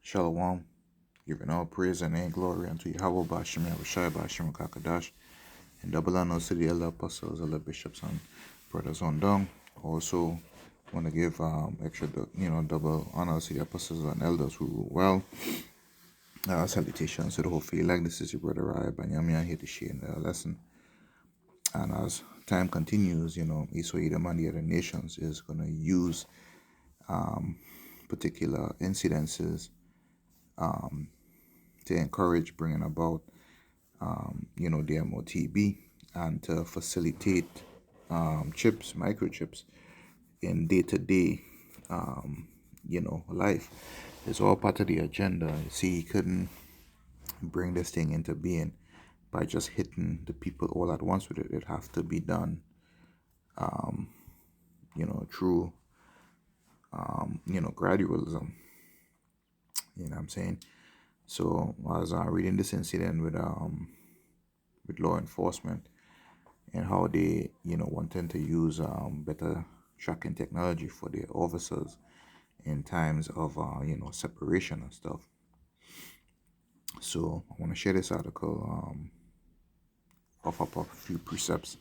Shalom, giving all praise and glory unto Yahweh Bashim Yahushai Bashim Kakadash, and double honors to the elder apostles, elder bishops, and brothers on down. Also, want to give extra, double honors to the apostles and elders who rule well. Salutations to the whole field. Like this is your brother Rai Banyamian here to share in the lesson. And as time continues, Edom and the other nations is going to use particular incidences to encourage bringing about, the MOTB and to facilitate microchips in day-to-day, life. It's all part of the agenda. See, he couldn't bring this thing into being by just hitting the people all at once with it. It have to be done, through, gradualism. You know what I'm saying? So I was reading this incident with law enforcement and how they, wanting to use better tracking technology for their officers in times of, separation and stuff. So I want to share this article, off up a few precepts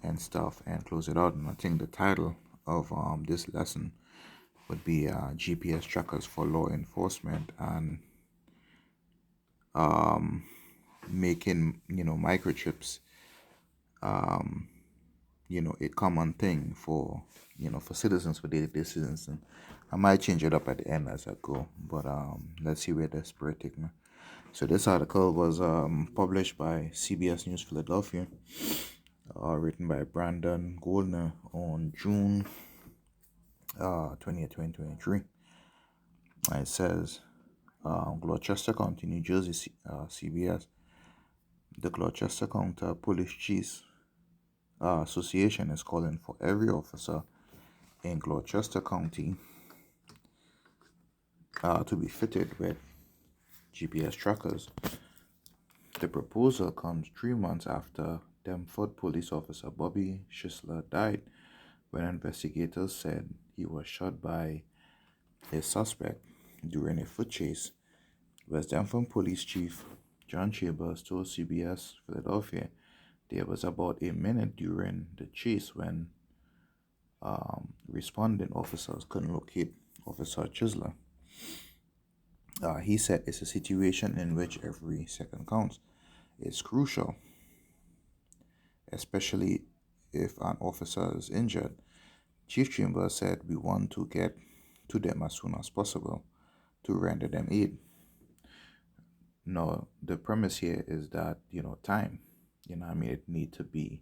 and stuff and close it out. And I think the title of this lesson would be GPS trackers for law enforcement and making, microchips, a common thing for, for citizens, for day-to-day citizens. And I might change it up at the end as I go, but let's see where the spirit take me. So this article was published by CBS News Philadelphia, written by Brandon Goldner on June 20th, 2023. And it says, Gloucester County, New Jersey, CBS. The Gloucester County Police Chiefs Association is calling for every officer in Gloucester County to be fitted with GPS trackers. The proposal comes 3 months after Deptford police officer Bobby Schisler died when investigators said he was shot by a suspect during a foot chase. West Deptford Police Chief John Chambers told CBS Philadelphia there was about a minute during the chase when responding officers couldn't locate Officer Chisler. He said it's a situation in which every second counts. It's crucial, especially if an officer is injured. Chief Chambers said we want to get to them as soon as possible to render them aid. No, the premise here is that, time, it need to be,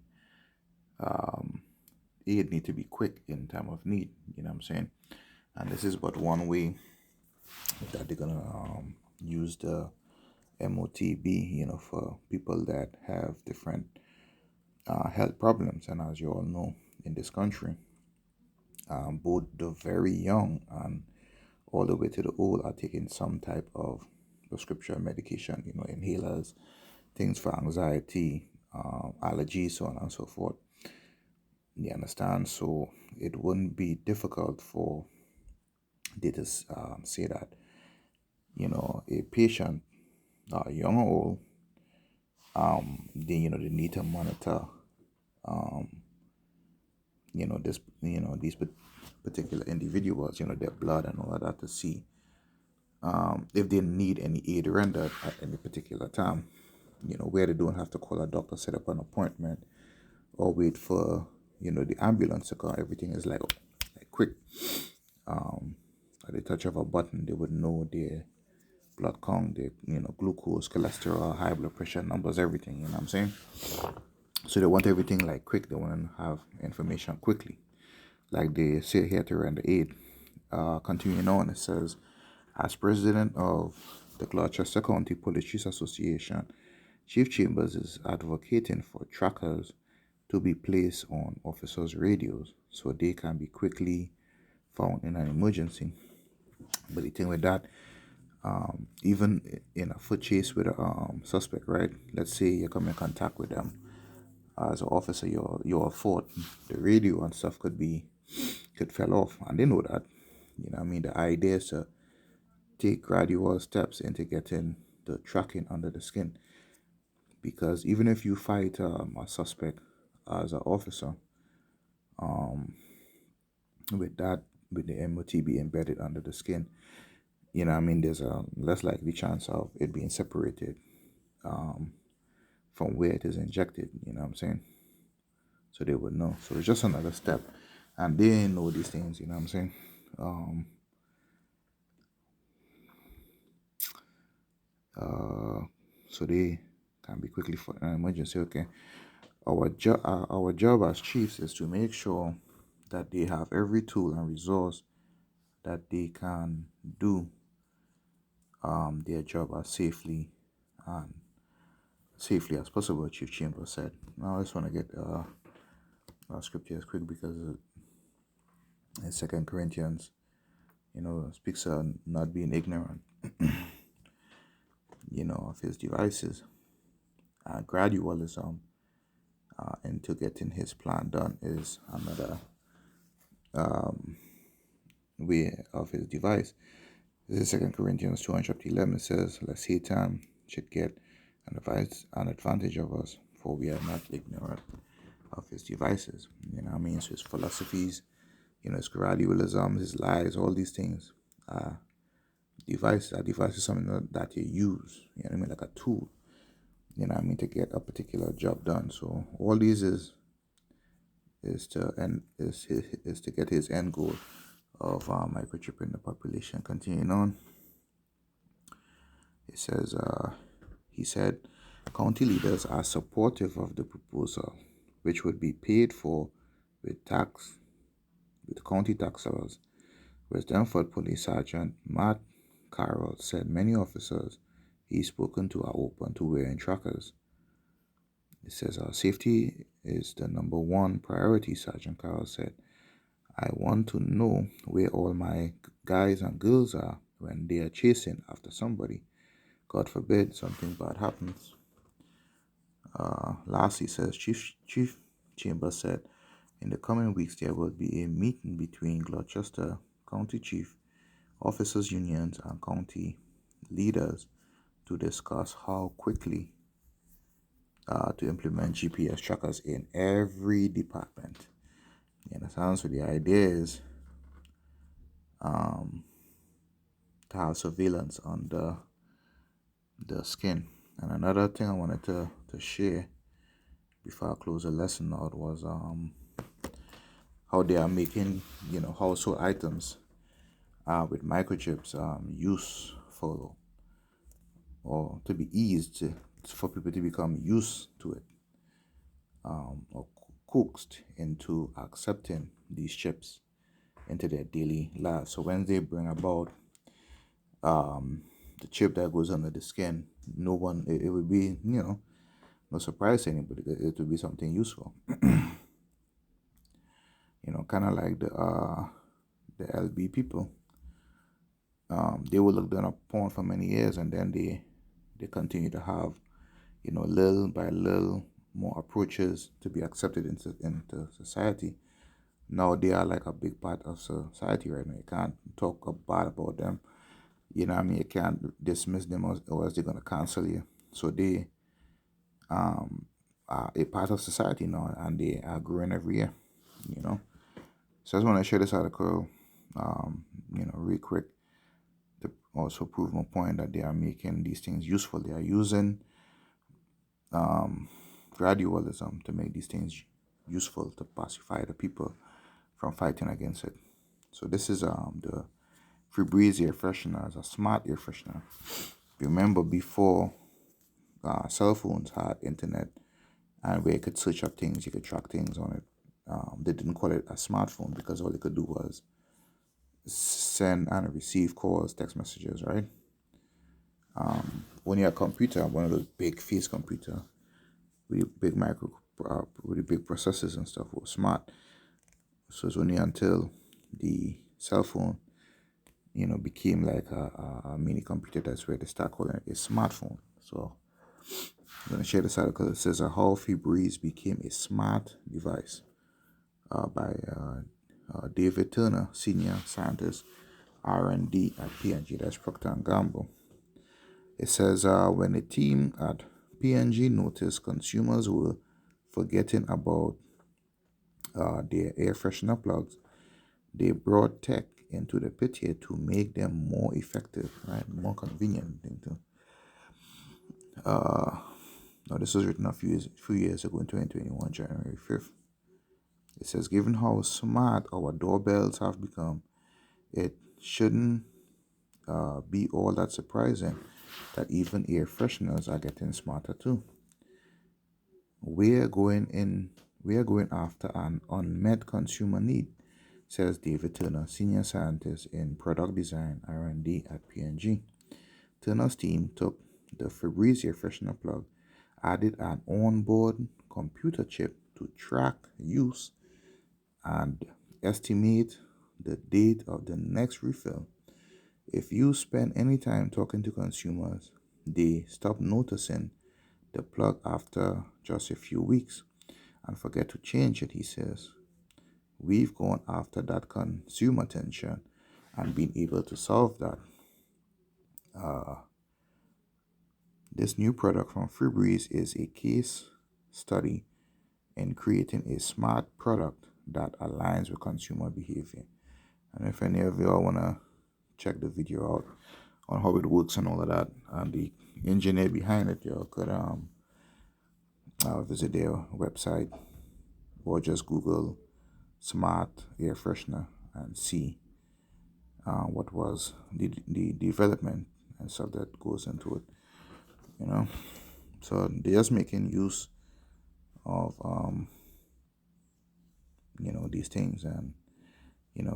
aid need to be quick in time of need, you know what I'm saying? And this is but one way that they're gonna use the MOTB, for people that have different health problems. And as you all know, in this country, both the very young and all the way to the old are taking some type of prescription medication, inhalers, things for anxiety, allergies, so on and so forth. You understand? So it wouldn't be difficult for they to say that, a patient, young or old, they need to monitor, these particular individuals, their blood and all of that to see if they need any aid rendered at any particular time, where they don't have to call a doctor, set up an appointment, or wait for, the ambulance to come. Everything is like quick. At the touch of a button, they would know their blood count, their, glucose, cholesterol, high blood pressure numbers, everything, you know what I'm saying? So they want everything like quick. They want to have information quickly. Like they say here to render aid. Continuing on, it says, as president of the Gloucester County Police Chiefs Association, Chief Chambers is advocating for trackers to be placed on officers' radios so they can be quickly found in an emergency. But the thing with that, even in a foot chase with a suspect, right? Let's say you come in contact with them as an officer, you're at fault. The radio and stuff could fell off, and they know that. The idea is to take gradual steps into getting the tracking under the skin. Because even if you fight a suspect as an officer, um, with that, with the MOTB embedded under the skin, there's a less likely chance of it being separated um, from where it is injected. You know what I'm saying? So they would know. So it's just another step, and they know these things. You know what I'm saying? Um, uh, so they can be quickly for an emergency. Okay, our job as chiefs is to make sure that they have every tool and resource that they can do their job as safely as possible. Chief Chambers said. Now I just want to get our scriptures quick because in Second Corinthians, speaks on not being ignorant, of his devices. Gradualism into getting his plan done is another way of his device. This is 2 Corinthians 2 and chapter 11. It says, lest Satan should get an advantage of us, for we are not ignorant of his devices. So his philosophies, his gradualism, his lies, all these things are devices. A device is something that you use, like a tool, to get a particular job done. So all these is to get his end goal of microchipping the population. Continuing on, it says, he said, county leaders are supportive of the proposal, which would be paid for with county tax dollars. West Denford Police Sergeant Matt Carroll said many officers he's spoken to are open to wearing trackers. It says our safety is the number one priority, Sergeant Carroll said. I want to know where all my guys and girls are when they are chasing after somebody. God forbid something bad happens. Lastly, says Chief Chambers said, in the coming weeks there will be a meeting between Gloucester County Chief Officers Unions and county leaders to discuss how quickly to implement GPS trackers in every department. You understand? So the idea is to have surveillance on the skin. And another thing I wanted to share before I close the lesson out was how they are making household items with microchips useful, or to be eased for people to become used to it, or coaxed into accepting these chips into their daily lives. So when they bring about the chip that goes under the skin, it would be no surprise to anybody that it would be something useful. Kind of like the LB people. They were looked down upon for many years, and then they continue to have little by little more approaches to be accepted into society. Now they are like a big part of society right now. You can't talk bad about them. You can't dismiss them, or else they're gonna cancel you. So they are a part of society now, and they are growing every year. So I just want to share this article, real quick, to also prove my point that they are making these things useful. They are using gradualism to make these things useful to pacify the people from fighting against it. So this is the Febreze air freshener, is a smart air freshener. Remember, before cell phones had internet and where you could search up things, you could track things on it. They didn't call it a smartphone because all they could do was send and receive calls, text messages, right? When you have a computer, one of those big face computer with big with big processors and stuff, was smart. So it's only until the cell phone, became like a mini computer, that's where they start calling it a smartphone. So I'm going to share this article. It says how Febreze became a smart device by David Turner, senior scientist R&D at P&G. That's Procter and Gamble. It says when the team at P&G noticed consumers were forgetting about their air freshener plugs, they brought tech into the picture to make them more effective, right? More convenient thing to. Now this was written a few years ago in 2021, January 5th. It says, given how smart our doorbells have become, it shouldn't be all that surprising that even air fresheners are getting smarter too. We're going after an unmet consumer need, says David Turner, senior scientist in product design R&D at P&G. Turner's team took the Febreze air freshener plug, added an onboard computer chip to track use and estimate the date of the next refill. If you spend any time talking to consumers, they stop noticing the plug after just a few weeks and forget to change it, he says. We've gone after that consumer attention and been able to solve that. This new product from Febreze is a case study in creating a smart product that aligns with consumer behavior. And if any of y'all want to check the video out on how it works and all of that, and the engineer behind it, y'all could visit their website or just Google smart air freshener and see what was the development and stuff that goes into it. So they're just making use of these things, and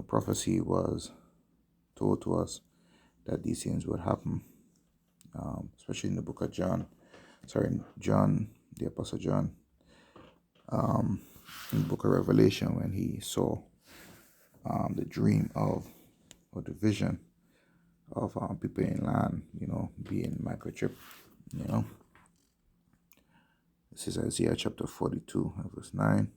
prophecy was told to us that these things would happen, especially in the book of John, the Apostle John, in the book of Revelation, when he saw the dream or the vision of people in land, being microchip. This is Isaiah chapter 42, verse 9.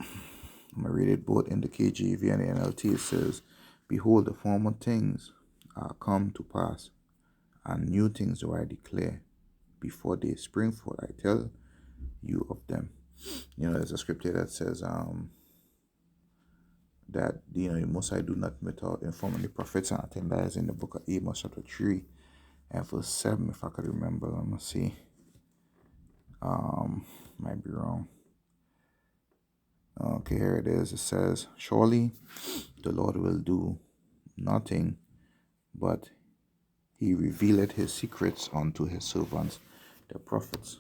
I'm going to read it both in the KJV and the NLT. It says, behold, the former things are come to pass, and new things do I declare. Before they spring forth, I tell you of them. There's a scripture that says that the Most High do not without informing the prophets, and I think that is in the book of Amos chapter 3 and verse 7, if I could remember. Let me see. Might be wrong. Okay, here it is. It says, surely the Lord will do nothing, but he revealed his secrets unto his servants, the prophets.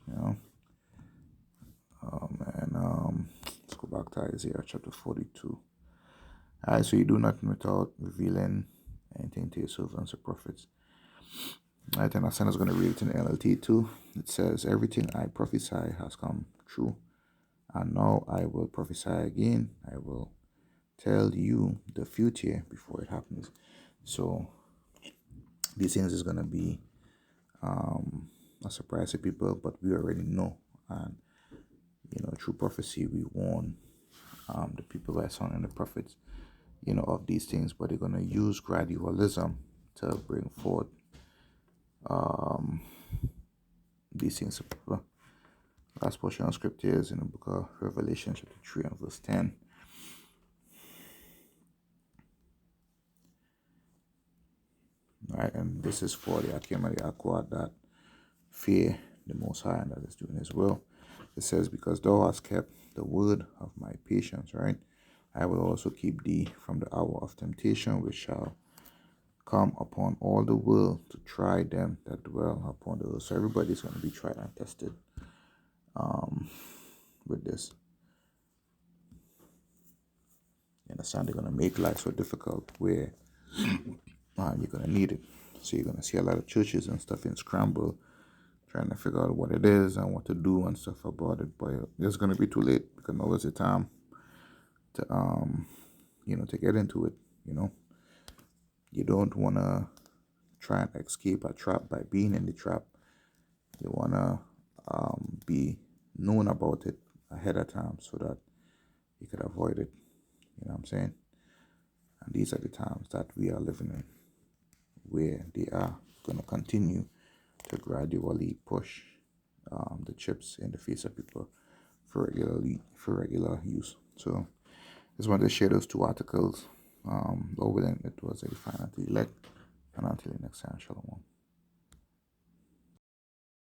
Let's go back to Isaiah chapter 42. Alright, so you do nothing without revealing anything to your servants, the prophets. Alright, and I was going to read it in the NLT too. It says, everything I prophesy has come true, and now I will prophesy again. I will tell you the future before it happens. So these things is going to be a surprise to people, but we already know. And through prophecy, we warn the people by sounding the prophets, of these things. But they're going to use gradualism to bring forth these things. Last portion of scripture is in the book of Revelation chapter 3 and verse 10. Right, and this is for the Akim and the Aqua that fear the Most High and that is doing His will. It says, because thou hast kept the word of my patience, right? I will also keep thee from the hour of temptation, which shall come upon all the world to try them that dwell upon the earth. So everybody's going to be tried and tested with this. You understand? They're going to make life so difficult where you're going to need it. So you're going to see a lot of churches and stuff in scramble, trying to figure out what it is and what to do and stuff about it. But it's going to be too late, because now is the time to to get into it. You don't want to try and escape a trap by being in the trap. You want to be known about it ahead of time so that you could avoid it. You know what I'm saying? these are the times that we are living in, where they are going to continue to gradually push the chips in the face of people for regular use. So just wanted to share those two articles. Over then it was a final elect, and until the next time, shalom.